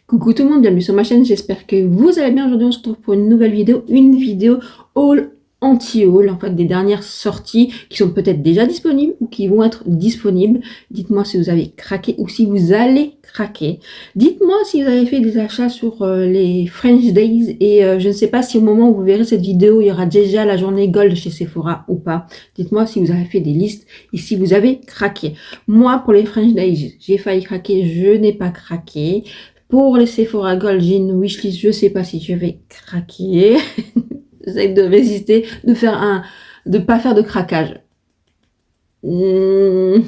Coucou tout le monde, bienvenue sur ma chaîne, j'espère que vous allez bien. Aujourd'hui on se retrouve pour une nouvelle vidéo, haul anti-haul, en fait des dernières sorties qui sont peut-être déjà disponibles ou qui vont être disponibles. Dites-moi si vous avez craqué ou si vous allez craquer. Dites-moi si vous avez fait des achats sur les French Days et je ne sais pas si au moment où vous verrez cette vidéo il y aura déjà la journée Gold chez Sephora ou pas. Dites-moi si vous avez fait des listes et si vous avez craqué. Moi pour les French Days j'ai failli craquer, je n'ai pas craqué. Pour les Sephora Gold, j'ai une wishlist, je sais pas si je vais craquer. J'essaie de résister, de pas faire de craquage. On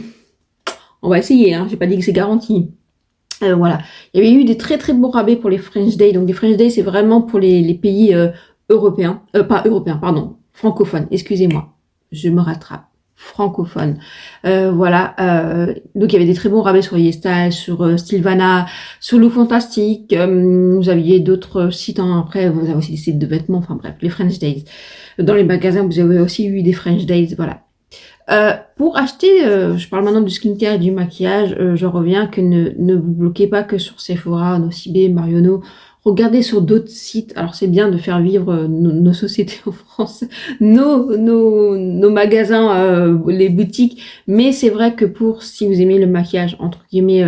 va essayer, hein. J'ai pas dit que c'est garanti. Voilà. Il y avait eu des très très bons rabais pour les French Day. Donc les French Day, c'est vraiment pour les pays européens. Pas européens, pardon. Francophones, excusez-moi. Je me rattrape. Francophone. Voilà. Donc il y avait des très bons rabais sur YesStyle, sur Sylvana, sur Look Fantastic. Vous aviez d'autres sites. Hein. Après, vous avez aussi des sites de vêtements. Enfin bref, les French Days. Dans les magasins, vous avez aussi eu des French Days. Voilà. Pour acheter, je parle maintenant du skincare et du maquillage, je reviens que ne vous bloquez pas que sur Sephora, Nocibé, Marionneau. Regardez sur d'autres sites. Alors c'est bien de faire vivre nos sociétés en France, nos magasins, les boutiques. Mais c'est vrai que si vous aimez le maquillage entre guillemets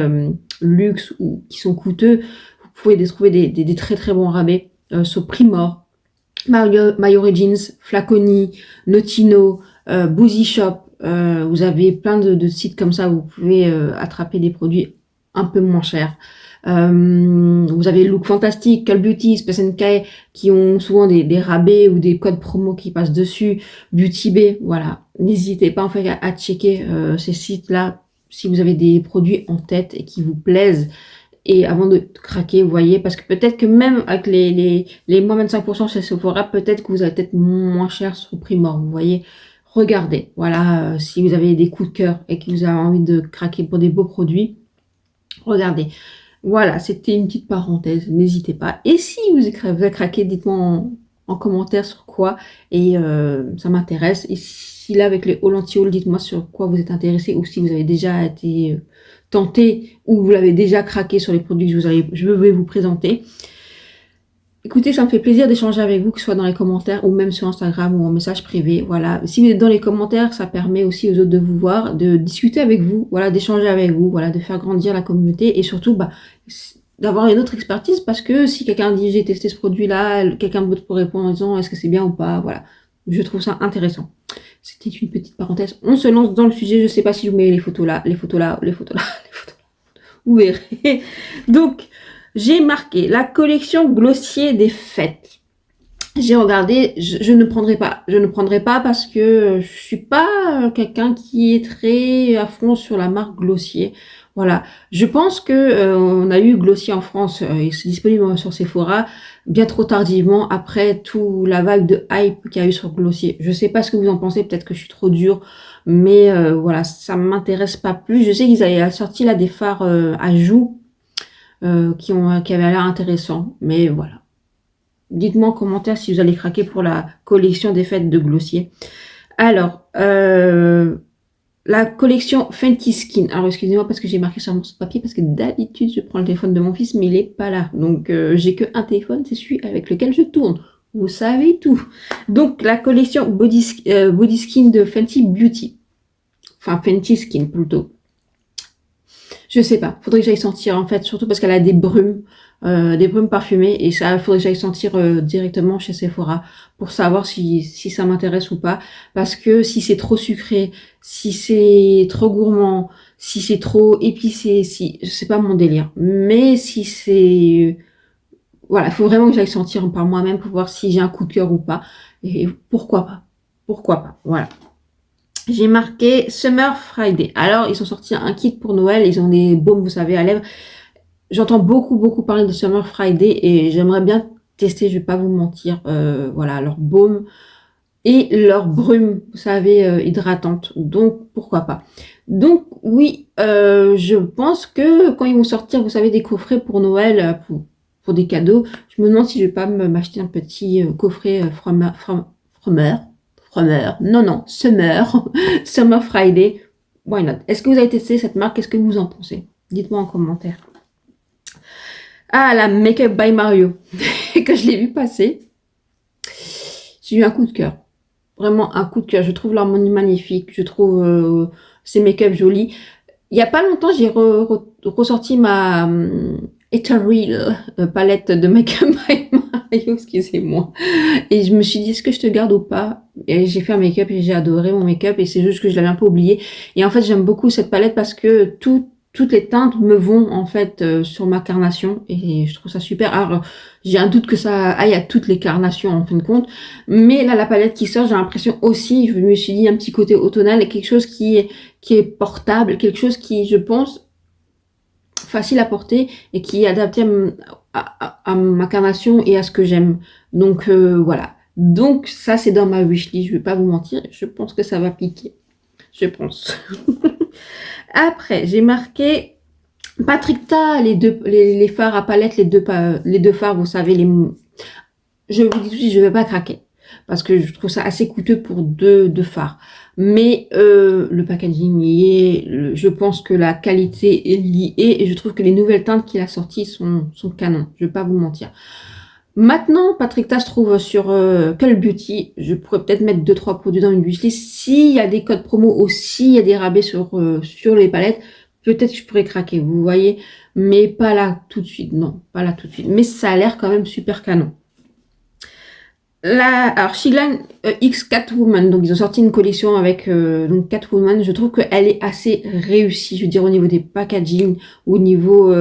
luxe ou qui sont coûteux, vous pouvez trouver des très très bons rabais sur Primor, My Origins, Flaconi, Notino, Boozy Shop. Vous avez plein de sites comme ça où vous pouvez attraper des produits un peu moins chers. Vous avez Look Fantastic, Call Beauty, Space &K qui ont souvent des rabais ou des codes promo qui passent dessus. Beauty Bay, voilà. N'hésitez pas en fait à checker ces sites-là si vous avez des produits en tête et qui vous plaisent. Et avant de craquer, vous voyez, parce que peut-être que même avec les moins 25% chez Sephora, peut-être que vous avez peut-être moins cher sur Primor, vous voyez. Regardez, voilà, si vous avez des coups de cœur et que vous avez envie de craquer pour des beaux produits, regardez. Voilà, c'était une petite parenthèse, n'hésitez pas. Et si vous avez craqué, dites-moi en commentaire sur quoi, et ça m'intéresse. Et si là, avec les haul anti-haul, dites-moi sur quoi vous êtes intéressé, ou si vous avez déjà été tenté, ou vous l'avez déjà craqué sur les produits que je vais vous présenter. Écoutez, ça me fait plaisir d'échanger avec vous, que ce soit dans les commentaires ou même sur Instagram ou en message privé. Voilà. Si vous êtes dans les commentaires, ça permet aussi aux autres de vous voir, de discuter avec vous, voilà, d'échanger avec vous, voilà, de faire grandir la communauté et surtout, d'avoir une autre expertise parce que si quelqu'un dit j'ai testé ce produit-là, quelqu'un d'autre peut répondre en disant est-ce que c'est bien ou pas, voilà. Je trouve ça intéressant. C'était une petite parenthèse. On se lance dans le sujet. Je sais pas si je vous mets les photos là, les photos là, les photos là, les photos là. Vous verrez. Donc, j'ai marqué la collection Glossier des fêtes. J'ai regardé, je ne prendrai pas. Je ne prendrai pas parce que je suis pas quelqu'un qui est très à fond sur la marque Glossier. Voilà. Je pense que on a eu Glossier en France, c'est disponible sur Sephora bien trop tardivement après tout la vague de hype qu'il y a eu sur Glossier. Je sais pas ce que vous en pensez, peut-être que je suis trop dure, mais voilà, ça m'intéresse pas plus. Je sais qu'ils avaient sorti là des fards à joues qui avaient l'air intéressants, mais voilà. Dites-moi en commentaire si vous allez craquer pour la collection des fêtes de Glossier. Alors, la collection Fenty Skin. Alors, excusez-moi parce que j'ai marqué sur mon papier, parce que d'habitude, je prends le téléphone de mon fils, mais il n'est pas là. Donc, j'ai qu'un téléphone, c'est celui avec lequel je tourne. Vous savez tout. Donc, la collection Body Skin de Fenty Beauty. Enfin, Fenty Skin plutôt. Je sais pas, faudrait que j'aille sentir en fait, surtout parce qu'elle a des brumes parfumées et ça, faudrait que j'aille sentir directement chez Sephora pour savoir si ça m'intéresse ou pas. Parce que si c'est trop sucré, si c'est trop gourmand, si c'est trop épicé, c'est pas mon délire. Mais si c'est, voilà, il faut vraiment que j'aille sentir par moi-même pour voir si j'ai un coup de cœur ou pas. Et pourquoi pas, voilà. J'ai marqué Summer Friday. Alors, ils ont sorti un kit pour Noël. Ils ont des baumes, vous savez, à lèvres. J'entends beaucoup parler de Summer Friday et j'aimerais bien tester, je vais pas vous mentir. Voilà, leur baume et leur brume, vous savez, hydratante. Donc, pourquoi pas. Donc, oui, je pense que quand ils vont sortir, vous savez, des coffrets pour Noël, pour des cadeaux, je me demande si je vais pas m'acheter un petit coffret Frommer. Summer. Non, non, Summer. Summer Friday. Why not? Est-ce que vous avez testé cette marque? Qu'est-ce que vous en pensez? Dites-moi en commentaire. Ah, la Makeup by Mario. Quand je l'ai vu passer, j'ai eu un coup de cœur. Vraiment un coup de cœur. Je trouve l'harmonie magnifique. Je trouve ces make-up jolis. Il n'y a pas longtemps, j'ai ressorti ma Ethereal palette de Make-up by Mario, excusez-moi. Et je me suis dit, est-ce que je te garde ou pas? Et j'ai fait un make-up et j'ai adoré mon make-up et c'est juste que je l'avais un peu oublié. Et en fait, j'aime beaucoup cette palette parce que toutes les teintes me vont en fait sur ma carnation et je trouve ça super. Alors, j'ai un doute que ça aille à toutes les carnations en fin de compte. Mais là, la palette qui sort, j'ai l'impression aussi, je me suis dit, un petit côté automnal et quelque chose qui est portable, quelque chose qui, je pense, facile à porter et qui est adapté à ma carnation et à ce que j'aime. Donc voilà. Donc ça c'est dans ma wishlist, je vais pas vous mentir, je pense que ça va piquer. Je pense. Après, j'ai marqué Patrick-Ta, les fards à palette, les deux fards, vous savez, je vous dis tout de suite, je vais pas craquer. Parce que je trouve ça assez coûteux pour deux fards. Mais le packaging y est, je pense que la qualité y est, et je trouve que les nouvelles teintes qu'il a sorties sont canon, je vais pas vous mentir. Maintenant, Patrick-Ta se trouve sur Cult Beauty, je pourrais peut-être mettre 2-3 produits dans une wishlist. S'il y a des codes promo aussi, il y a des rabais sur les palettes, peut-être que je pourrais craquer, vous voyez. Mais pas là tout de suite, non, pas là tout de suite. Mais ça a l'air quand même super canon. Alors Shiglan X Catwoman, donc ils ont sorti une collection avec donc Catwoman. Je trouve qu'elle est assez réussie, je veux dire au niveau des packaging, au niveau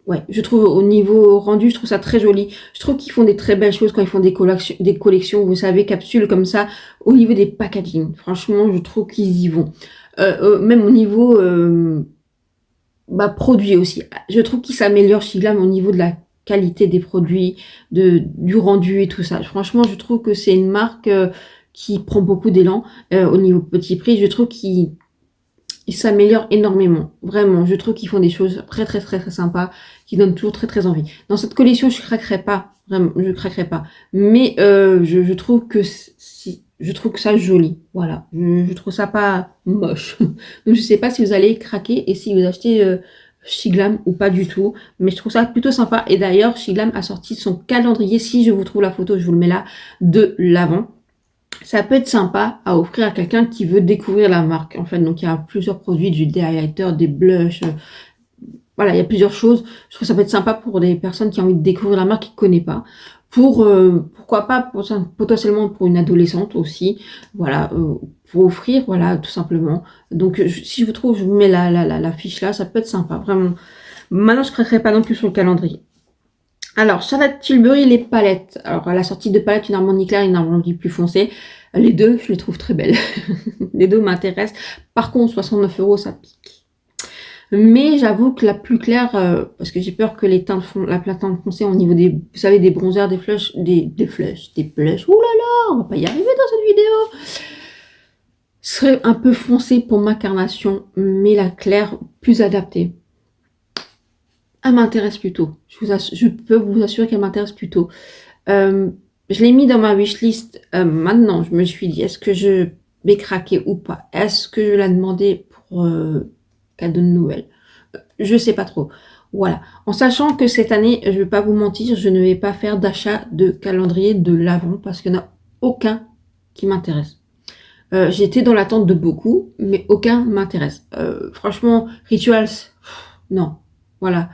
ouais, je trouve au niveau rendu, je trouve ça très joli. Je trouve qu'ils font des très belles choses quand ils font des collections, vous savez, capsules comme ça, au niveau des packaging. Franchement, je trouve qu'ils y vont. Même au niveau produits aussi. Je trouve qu'ils s'améliorent Shiglan au niveau de la qualité des produits, du rendu et tout ça. Franchement, je trouve que c'est une marque qui prend beaucoup d'élan au niveau petit prix. Je trouve qu'ils s'améliorent énormément. Vraiment, je trouve qu'ils font des choses très très très très sympas, qui donnent toujours très très envie. Dans cette collection, je craquerai pas. Vraiment, je craquerai pas. Mais je trouve que je trouve que ça joli. Voilà. Je trouve ça pas moche. Donc je sais pas si vous allez craquer et si vous achetez Shiglam ou pas du tout, mais je trouve ça plutôt sympa. Et d'ailleurs, Shiglam a sorti son calendrier, si je vous trouve la photo, je vous le mets là, de l'avant. Ça peut être sympa à offrir à quelqu'un qui veut découvrir la marque. En fait, donc il y a plusieurs produits, des highlighters, des blushs, voilà, il y a plusieurs choses. Je trouve que ça peut être sympa pour des personnes qui ont envie de découvrir la marque qui ne connaissent pas. Pourquoi pas, potentiellement pour une adolescente aussi, voilà, pour offrir, voilà, tout simplement. Donc, si je vous trouve, je vous mets la fiche là, ça peut être sympa, vraiment. Maintenant, je ne craquerai pas non plus sur le calendrier. Alors, Charlotte Tilbury, les palettes. Alors, à la sortie de palettes, une harmonie claire et une harmonie plus foncée. Les deux, je les trouve très belles. Les deux m'intéressent. Par contre, 69 €, ça pique. Mais j'avoue que la plus claire, parce que j'ai peur que la teinte foncée au niveau des, vous savez, des bronzers, des blushs, des blushs, oulala, on va pas y arriver dans cette vidéo, serait un peu foncé pour ma carnation, mais la claire plus adaptée. Elle m'intéresse plutôt. Je peux vous assurer qu'elle m'intéresse plutôt. Je l'ai mis dans ma wishlist. Maintenant, je me suis dit, est-ce que je vais craquer ou pas? Est-ce que je vais la demander pour cadeau de Noël? Je sais pas trop. Voilà. En sachant que cette année, je vais pas vous mentir, je ne vais pas faire d'achat de calendrier de l'Avent parce qu'il n'y en a aucun qui m'intéresse. J'étais dans l'attente de beaucoup, mais aucun m'intéresse. Franchement, Rituals, non. Voilà.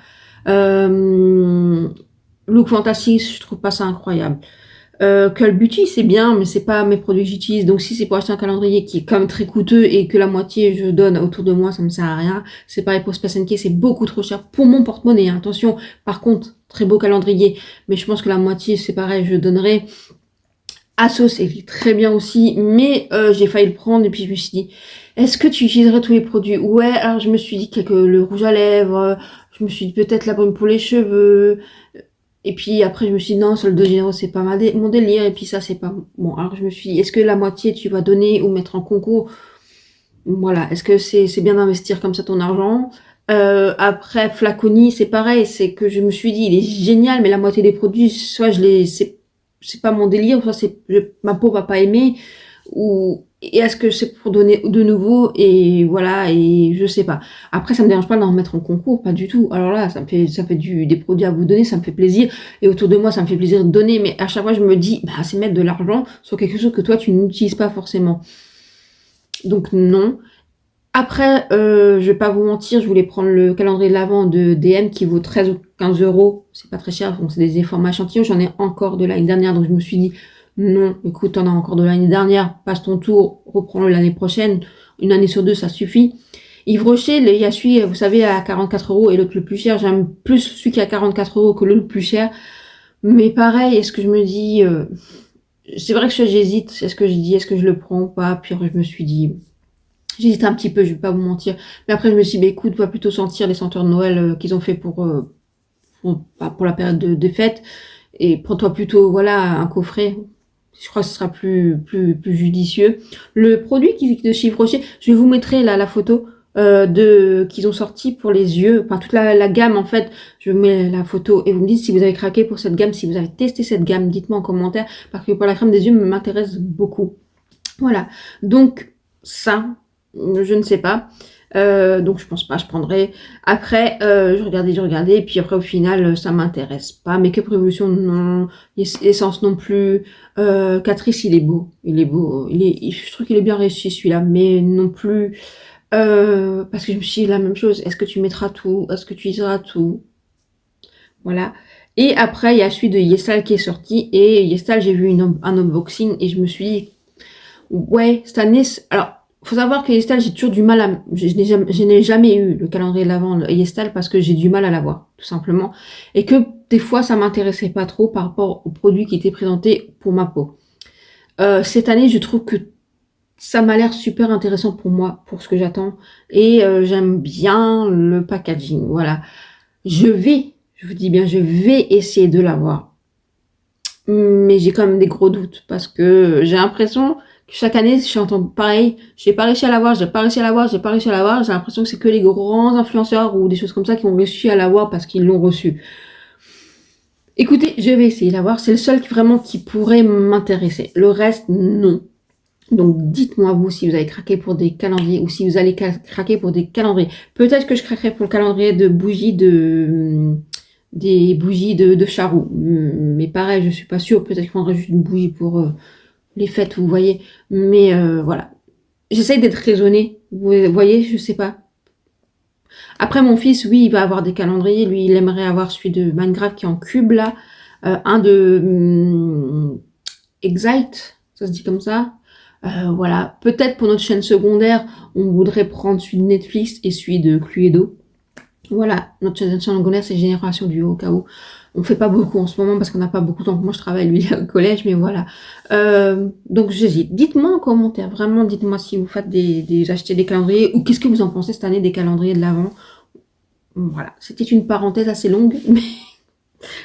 Look Fantastic, je trouve pas ça incroyable. Cult Beauty, c'est bien, mais c'est pas mes produits que j'utilise. Donc si c'est pour acheter un calendrier qui est quand même très coûteux et que la moitié je donne autour de moi, ça me sert à rien. C'est pareil pour Space NK, c'est beaucoup trop cher pour mon porte-monnaie. Hein. Attention, par contre, très beau calendrier, mais je pense que la moitié, c'est pareil, je donnerai. Asos est très bien aussi, mais j'ai failli le prendre et puis je me suis dit, est-ce que tu utiliserais tous les produits? Ouais, alors je me suis dit que le rouge à lèvres, je me suis dit peut-être la baume pour les cheveux. Et puis après, je me suis dit, non, Solde de Généraux, c'est pas mon délire. Et puis ça, c'est pas... Bon, alors je me suis dit, est-ce que la moitié, tu vas donner ou mettre en concours? Voilà, est-ce que c'est bien d'investir comme ça ton argent? Après, Flaconi, c'est pareil. C'est que je me suis dit, il est génial, mais la moitié des produits, soit c'est pas mon délire, soit ma peau va pas aimer. ou est-ce que c'est pour donner de nouveau, et voilà, et je sais pas. Après, ça me dérange pas d'en mettre en concours, pas du tout. Alors là, ça fait des produits à vous donner, ça me fait plaisir, et autour de moi, ça me fait plaisir de donner, mais à chaque fois, je me dis, bah, c'est mettre de l'argent sur quelque chose que toi, tu n'utilises pas forcément. Donc non. Après, je vais pas vous mentir, je voulais prendre le calendrier de l'Avent de DM qui vaut 13 ou 15 euros. C'est pas très cher, donc c'est des formats échantillons. J'en ai encore de l'année dernière, donc je me suis dit, non, écoute, t'en as encore de l'année dernière, passe ton tour, reprends-le l'année prochaine. Une année sur deux, ça suffit. Yves Rocher, il y a celui, vous savez, à 44 euros et l'autre le plus cher. J'aime plus celui qui est à 44 euros que le plus cher. Mais pareil, est-ce que je me dis, c'est vrai que j'hésite. Est-ce que je dis, est-ce que je le prends ou pas? Puis je me suis dit, j'hésite un petit peu, je vais pas vous mentir. Mais après, je me suis dit, bah, écoute, va plutôt sentir les senteurs de Noël qu'ils ont fait pour la période de fête. Et prends-toi plutôt, voilà, un coffret. Je crois que ce sera plus judicieux. Le produit de chez Yves Rocher, je vous mettrai là la photo qu'ils ont sorti pour les yeux. Enfin, toute la gamme, en fait. Je vous mets la photo et vous me dites si vous avez craqué pour cette gamme, si vous avez testé cette gamme. Dites-moi en commentaire. Parce que pour la crème des yeux, m'intéresse beaucoup. Voilà. Donc, ça, je ne sais pas. Donc je pense pas, je prendrai. Après, je regardais, et puis après au final, ça m'intéresse pas. Make-up Revolution, non. Essence non plus. Catrice, il est beau. Je trouve qu'il est bien réussi celui-là, mais non plus. Parce que je me suis dit la même chose. Est-ce que tu mettras tout? Est-ce que tu utiliseras tout? Voilà. Et après, il y a celui de Yestal qui est sorti. Et Yestal, j'ai vu un unboxing et je me suis dit, ouais, cette année, alors, faut savoir que Yestal, j'ai toujours du mal à, je n'ai jamais eu le calendrier de l'Avent Yestal parce que j'ai du mal à l'avoir, tout simplement. Et que des fois, ça m'intéressait pas trop par rapport aux produits qui étaient présentés pour ma peau. Cette année, je trouve que ça m'a l'air super intéressant pour moi, pour ce que j'attends. Et j'aime bien le packaging, voilà. Je vous dis bien, je vais essayer de l'avoir. Mais j'ai quand même des gros doutes parce que j'ai l'impression que chaque année, j'entends pareil. J'ai pas réussi à l'avoir. J'ai l'impression que c'est que les grands influenceurs ou des choses comme ça qui ont réussi à l'avoir parce qu'ils l'ont reçu. Écoutez, je vais essayer d'avoir. C'est le seul qui pourrait m'intéresser. Le reste, non. Donc, dites-moi vous si vous avez craqué pour des calendriers ou si vous allez craquer pour des calendriers. Peut-être que je craquerai pour le calendrier de bougies des bougies de charroux. Mais pareil, je suis pas sûre. Peut-être que je prendrai juste une bougie pour les fêtes, vous voyez. Mais voilà. J'essaye d'être raisonnée. Vous voyez, je sais pas. Après, mon fils, oui, il va avoir des calendriers. Lui, il aimerait avoir celui de Minecraft qui est en cube, là. Un de Excite, ça se dit comme ça. Voilà. Peut-être pour notre chaîne secondaire, on voudrait prendre celui de Netflix et celui de Cluedo. Voilà, notre chaîne secondaire, c'est Génération du Haut, au cas où. On fait pas beaucoup en ce moment parce qu'on n'a pas beaucoup de temps. Moi, je travaille, lui, au collège, mais voilà. Donc, j'hésite. Dites-moi en commentaire, vraiment, dites-moi si vous faites acheter des calendriers ou qu'est-ce que vous en pensez cette année des calendriers de l'Avent. Voilà, c'était une parenthèse assez longue, mais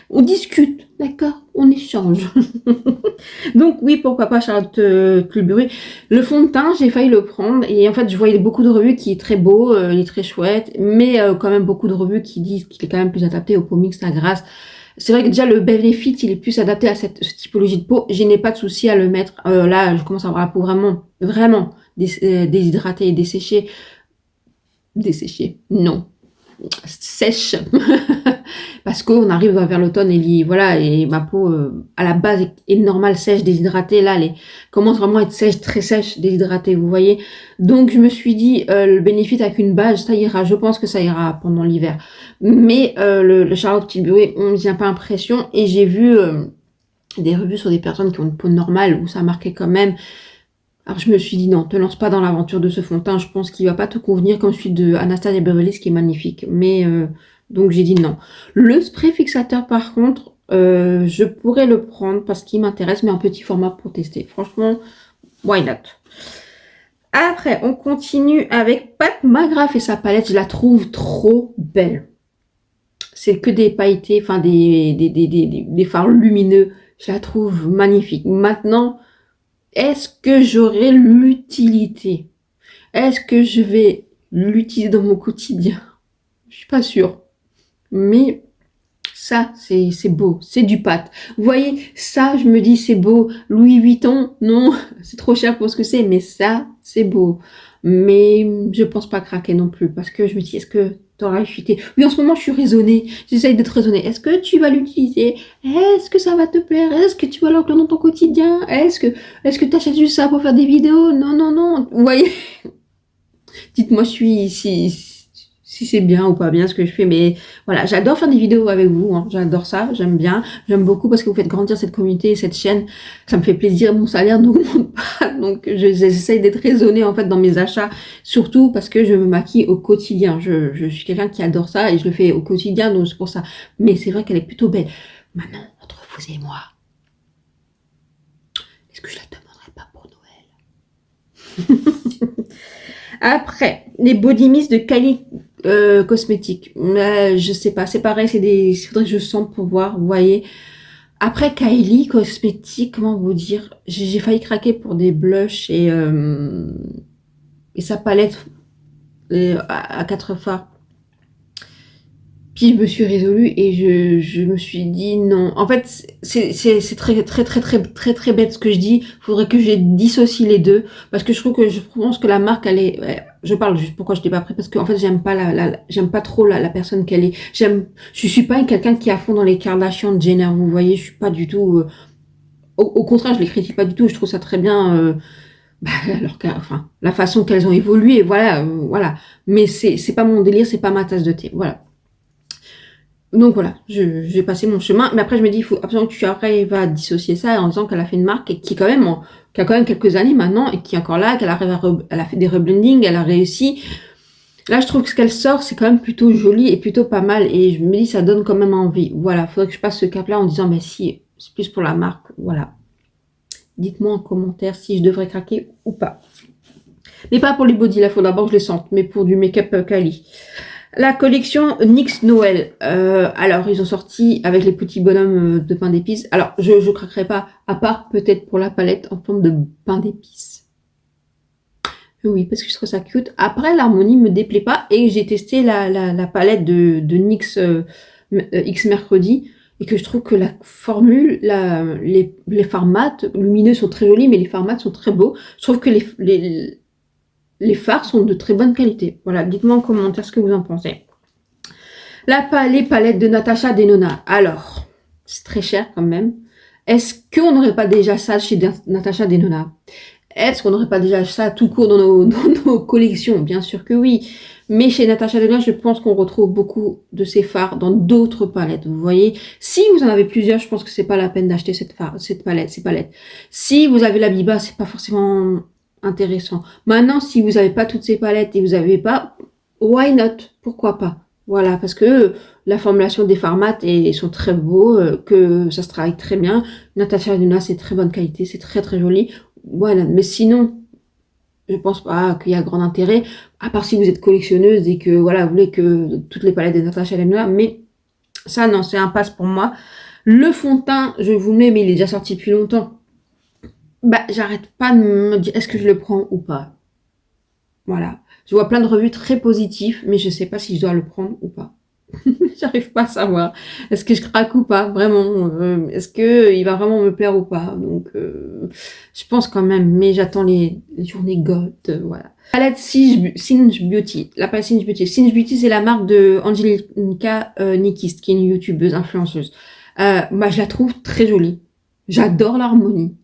on discute, d'accord? On échange. Donc oui, pourquoi pas Charlotte Tilbury. Le fond de teint, j'ai failli le prendre et en fait, je voyais beaucoup de revues qui est très beau, il est très chouette, mais quand même beaucoup de revues qui disent qu'il est quand même plus adapté aux peaux mixtes à grasse. C'est vrai que déjà le Benefit, il est plus adapté à cette typologie de peau. Je n'ai pas de souci à le mettre. Là, je commence à avoir la peau vraiment déshydratée et desséchée. Desséchée, non. Sèche. Parce qu'on arrive vers l'automne et voilà, et ma peau, à la base, est normale, sèche, déshydratée. Là, elle commence vraiment à être sèche, très sèche, déshydratée, vous voyez. Donc, je me suis dit, le Benefit avec une base, ça ira. Je pense que ça ira pendant l'hiver. Mais le Charlotte Tilbury, on ne vient pas impression. Et j'ai vu des revues sur des personnes qui ont une peau normale, où ça marquait quand même. Alors, je me suis dit, non, te lance pas dans l'aventure de ce fond de teint. Je pense qu'il va pas te convenir comme celui de Anastasia Beverly, qui est magnifique. Mais... donc j'ai dit non. Le spray fixateur par contre, je pourrais le prendre parce qu'il m'intéresse, mais en petit format pour tester. Franchement, why not? Après, on continue avec Pat McGrath et sa palette. Je la trouve trop belle. C'est que des pailletés, enfin des fards lumineux. Je la trouve magnifique. Maintenant, est-ce que j'aurai l'utilité? Est-ce que je vais l'utiliser dans mon quotidien? Je suis pas sûre. Mais ça, c'est beau, c'est du pâte. Vous voyez, ça, je me dis, c'est beau. Louis Vuitton, non, c'est trop cher pour ce que c'est, mais ça, c'est beau. Mais je pense pas craquer non plus, parce que je me dis, est-ce que t'auras chuté? Oui, en ce moment, je suis raisonnée. J'essaye d'être raisonnée. Est-ce que tu vas l'utiliser? Est-ce que ça va te plaire? Est-ce que tu vas l'inclure dans ton quotidien? Est-ce que t'achètes juste ça pour faire des vidéos? Non, non, non. Vous voyez? Dites-moi si c'est bien ou pas bien ce que je fais, mais voilà, j'adore faire des vidéos avec vous, hein. J'adore ça, j'aime bien, j'aime beaucoup parce que vous faites grandir cette communauté, cette chaîne, ça me fait plaisir, mon salaire n'augmente pas, donc j'essaye d'être raisonnée en fait dans mes achats, surtout parce que je me maquille au quotidien, je suis quelqu'un qui adore ça et je le fais au quotidien, donc c'est pour ça, mais c'est vrai qu'elle est plutôt belle. Maintenant, entre vous et moi, est-ce que je la demanderai pas pour Noël? Après, les body mist de Kylie Cosmétiques. Je sais pas, c'est pareil, il faudrait que je sente pour voir, vous voyez. Après, Kylie Cosmétiques, comment vous dire, j'ai failli craquer pour des blushs et sa palette à 4 fards. Puis je me suis résolue et je me suis dit non. En fait, c'est très bête ce que je dis. Faudrait que je dissocie les deux parce que je pense que la marque elle est. Je parle juste pourquoi je l'ai pas pris parce que en fait j'aime pas trop la personne qu'elle est. Je suis pas quelqu'un qui est à fond dans les Kardashian, Jenner. Vous voyez, je suis pas du tout. Au contraire, je les critique pas du tout. Je trouve ça très bien. Enfin, la façon qu'elles ont évolué, voilà, voilà. Mais c'est pas mon délire, c'est pas ma tasse de thé, voilà. Donc voilà, j'ai passé mon chemin, mais après je me dis il faut absolument que tu arrives à dissocier ça en disant qu'elle a fait une marque et qui est quand même qui a quand même quelques années maintenant et qui est encore là, qu'elle arrive elle a fait des reblendings, elle a réussi. Là je trouve que ce qu'elle sort c'est quand même plutôt joli et plutôt pas mal et je me dis ça donne quand même envie. Voilà, faudrait que je passe ce cap là en disant mais si c'est plus pour la marque, voilà. Dites-moi en commentaire si je devrais craquer ou pas. Mais pas pour les body, là faut d'abord que je les sente, mais pour du make-up Kylie. La collection NYX Noël. Alors, ils ont sorti avec les petits bonhommes de pain d'épices. Alors, je craquerai pas, à part peut-être pour la palette en forme de pain d'épices. Oui, parce que je trouve ça cute. Après, l'harmonie me déplaît pas et j'ai testé la palette de NYX X Mercredi et que je trouve que la formule, les fards mat lumineux sont très jolis, mais les fards mat sont très beaux. Je trouve que les fards sont de très bonne qualité. Voilà, dites-moi en commentaire ce que vous en pensez. Les palettes de Natasha Denona. Alors, c'est très cher quand même. Est-ce qu'on n'aurait pas déjà ça chez Natasha Denona? Est-ce qu'on n'aurait pas déjà ça tout court dans nos collections? Bien sûr que oui. Mais chez Natasha Denona, je pense qu'on retrouve beaucoup de ces fards dans d'autres palettes. Vous voyez, si vous en avez plusieurs, je pense que c'est pas la peine d'acheter ces palettes. Si vous avez la Biba, c'est pas forcément intéressant. Maintenant, si vous n'avez pas toutes ces palettes et vous n'avez pas, why not? Pourquoi pas? Voilà, parce que la formulation des fards mat sont très beaux, que ça se travaille très bien. Natasha Denona, c'est très bonne qualité, c'est très très joli. Voilà, mais sinon, je pense pas qu'il y a grand intérêt, à part si vous êtes collectionneuse et que voilà, vous voulez que toutes les palettes de Natasha Denona, mais ça non, c'est un passe pour moi. Le fond de teint, je vous le mets, mais il est déjà sorti depuis longtemps. Bah, j'arrête pas de me dire est-ce que je le prends ou pas. Voilà. Je vois plein de revues très positives, mais je sais pas si je dois le prendre ou pas. J'arrive pas à savoir. Est-ce que je craque ou pas, vraiment. Est-ce que il va vraiment me plaire ou pas. Donc, je pense quand même, mais j'attends les journées goth, voilà. Palette Singe Beauty. La palette Singe Beauty. Singe Beauty, c'est la marque de Angelica Nikist, qui est une youtubeuse, influenceuse. Moi, je la trouve très jolie. J'adore l'harmonie.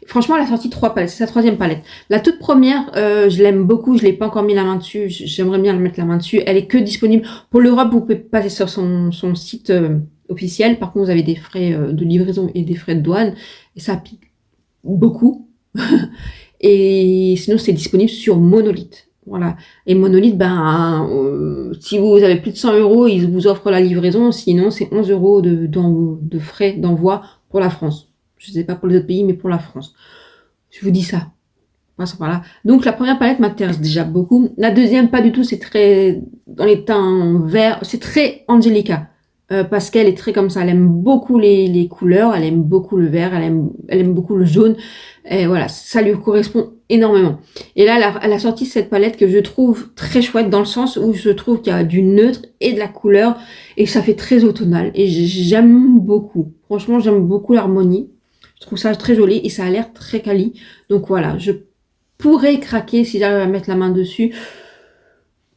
Franchement, elle a sorti 3 palettes. C'est sa 3e palette. La toute première, je l'aime beaucoup. Je l'ai pas encore mis la main dessus. J'aimerais bien le mettre la main dessus. Elle est que disponible pour l'Europe. Vous pouvez passer sur son site officiel. Par contre, vous avez des frais de livraison et des frais de douane. Et ça pique beaucoup. Et sinon, c'est disponible sur Monolith. Voilà. Et Monolith, si vous avez plus de 100 €, ils vous offrent la livraison. Sinon, c'est 11 € de frais d'envoi pour la France. Je sais pas pour les autres pays, mais pour la France. Je vous dis ça. Voilà. Donc, la première palette m'intéresse déjà beaucoup. La deuxième, pas du tout. C'est très dans les teints verts. C'est très Angelica. parce qu'elle est très comme ça. Elle aime beaucoup les couleurs, elle aime beaucoup le vert, elle aime beaucoup le jaune. Et voilà, ça lui correspond énormément. Et là, elle a sorti cette palette que je trouve très chouette dans le sens où je trouve qu'il y a du neutre et de la couleur et ça fait très automnal. Et j'aime beaucoup. Franchement, j'aime beaucoup l'harmonie. Je trouve ça très joli et ça a l'air très quali. Donc voilà, je pourrais craquer si j'arrive à mettre la main dessus.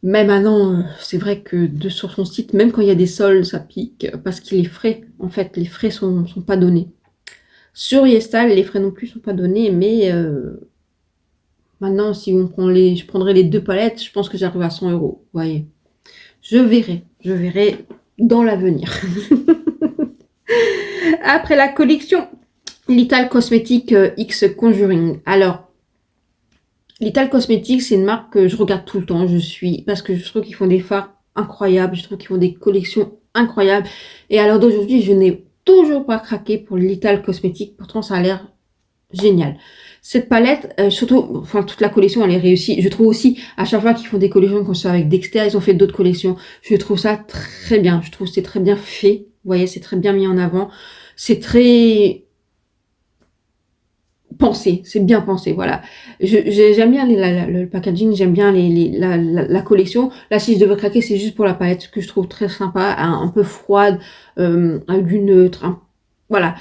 Mais maintenant, c'est vrai que sur son site, même quand il y a des soldes, ça pique parce qu'il est frais. En fait, les frais sont pas donnés. Sur Yestal, les frais non plus sont pas donnés, mais maintenant, si on prend je prendrais les 2 palettes, je pense que j'arrive à 100 €. Vous voyez, je verrai dans l'avenir. Après la collection Little Cosmetics X Conjuring. Alors, Little Cosmetics, c'est une marque que je regarde tout le temps. Parce que je trouve qu'ils font des fards incroyables. Je trouve qu'ils font des collections incroyables. Et à l'heure d'aujourd'hui, je n'ai toujours pas craqué pour Little Cosmetics. Pourtant, ça a l'air génial. Cette palette, surtout, enfin, toute la collection, elle est réussie. Je trouve aussi, à chaque fois qu'ils font des collections, comme ça avec Dexter, ils ont fait d'autres collections. Je trouve ça très bien. Je trouve que c'est très bien fait. Vous voyez, c'est très bien mis en avant. C'est très pensé, c'est bien pensé, voilà. J'aime bien le packaging, j'aime bien la collection. Là, si je devais craquer, c'est juste pour la palette que je trouve très sympa, un peu froide, avec du neutre, voilà.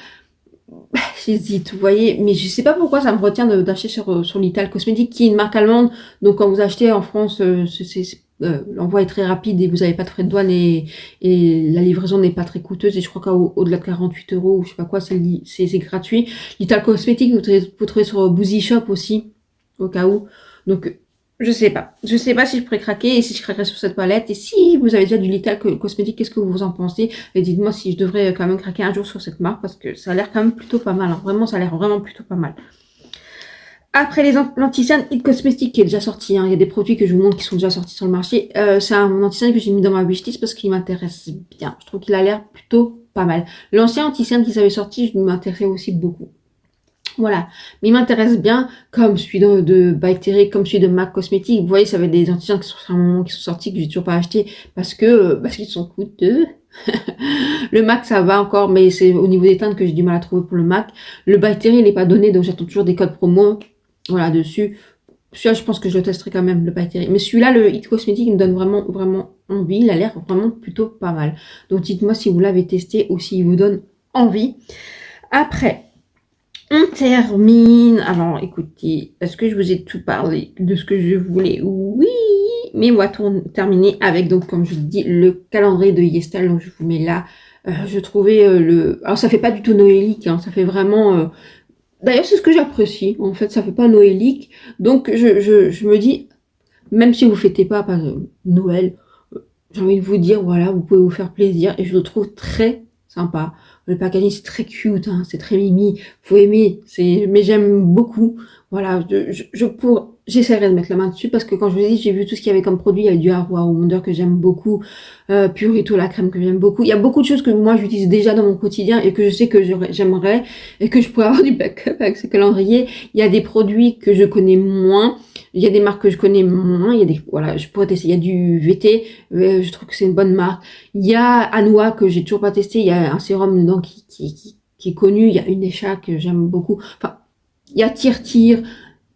J'hésite, vous voyez, mais je sais pas pourquoi ça me retient d'acheter sur Little Cosmetics, qui est une marque allemande. Donc quand vous achetez en France, l'envoi est très rapide et vous n'avez pas de frais de douane et la livraison n'est pas très coûteuse. Et je crois qu'au-delà de 48 € ou je sais pas quoi, c'est gratuit. Little Cosmetics, vous trouvez sur Boozy Shop aussi, au cas où. Donc je sais pas si je pourrais craquer et si je craquerais sur cette palette. Et si vous avez déjà du Little Cosmetics, qu'est-ce que vous en pensez? Et dites-moi si je devrais quand même craquer un jour sur cette marque parce que ça a l'air quand même plutôt pas mal. Hein. Vraiment, ça a l'air vraiment plutôt pas mal. Après l'anti-cerne It Cosmetics qui est déjà sorti, hein. Il y a des produits que je vous montre qui sont déjà sortis sur le marché. C'est un anti-cerne que j'ai mis dans ma wishlist parce qu'il m'intéresse bien. Je trouve qu'il a l'air plutôt pas mal. L'ancien anti-cerne qu'ils avaient sorti, je m'intéressais aussi beaucoup. Voilà, mais il m'intéresse bien, comme celui de By Terry, comme celui de MAC Cosmetics. Vous voyez, ça va être des anti-cernes qui sont à un moment qui sont sortis, que j'ai toujours pas acheté, parce qu'ils sont coûteux. Le MAC, ça va encore, mais c'est au niveau des teintes que j'ai du mal à trouver pour le MAC. Le By Terry, il n'est pas donné, donc j'attends toujours des codes promo, voilà, dessus. Celui-là, je pense que je le testerai quand même, le By Terry. Mais celui-là, le It Cosmetics, il me donne vraiment, vraiment envie. Il a l'air vraiment plutôt pas mal. Donc dites-moi si vous l'avez testé ou s'il vous donne envie. Après, on termine. Alors, écoutez, est-ce que je vous ai tout parlé de ce que je voulais? Oui, mais on va terminer avec, donc, comme je vous dis, le calendrier de Yestal. Donc, je vous mets là. Je trouvais alors, ça fait pas du tout noélique, hein, ça fait vraiment... D'ailleurs, c'est ce que j'apprécie. En fait, ça fait pas noélique. Donc, je me dis, même si vous fêtez pas Noël, j'ai envie de vous dire, voilà, vous pouvez vous faire plaisir. Et je le trouve très sympa. Le packaging, c'est très cute, hein, c'est très mimi. Faut aimer, mais j'aime beaucoup. Voilà, j'essaierai de mettre la main dessus parce que quand je vous ai dit, j'ai vu tout ce qu'il y avait comme produit. Il y a du Arrow Wonder que j'aime beaucoup, Purito la crème que j'aime beaucoup. Il y a beaucoup de choses que moi j'utilise déjà dans mon quotidien et que je sais que j'aimerais et que je pourrais avoir du backup avec ce calendrier. Il y a des produits que je connais moins. Il y a des marques que je connais moins. Voilà, je pourrais tester. Il y a du VT, je trouve que c'est une bonne marque. Il y a Anua que j'ai toujours pas testé. Il y a un sérum dedans qui est connu. Il y a une Echa que j'aime beaucoup. Enfin, il y a Tire.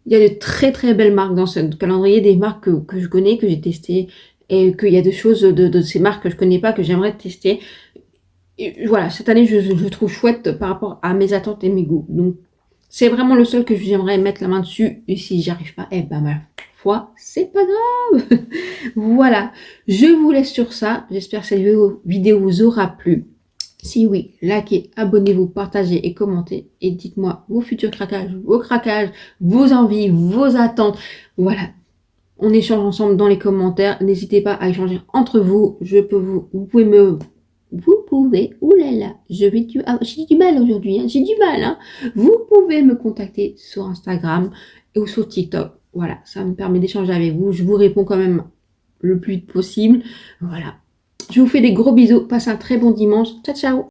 Il y a de très très belles marques dans ce calendrier, des marques que je connais, que j'ai testées, et qu'il y a des choses de ces marques que je connais pas, que j'aimerais tester. Et voilà, cette année, je le trouve chouette par rapport à mes attentes et mes goûts. Donc, c'est vraiment le seul que j'aimerais mettre la main dessus. Et si j'y arrive pas, eh ben ma foi, c'est pas grave. Voilà, je vous laisse sur ça. J'espère que cette vidéo vous aura plu. Si oui, likez, abonnez-vous, partagez et commentez. Et dites-moi vos futurs craquages, vos envies, vos attentes. Voilà, on échange ensemble dans les commentaires. N'hésitez pas à échanger entre vous. Vous pouvez, oulala, j'ai du mal aujourd'hui, hein, j'ai du mal. Hein. Vous pouvez me contacter sur Instagram ou sur TikTok. Voilà, ça me permet d'échanger avec vous. Je vous réponds quand même le plus vite possible. Voilà. Je vous fais des gros bisous. Passez un très bon dimanche. Ciao, ciao.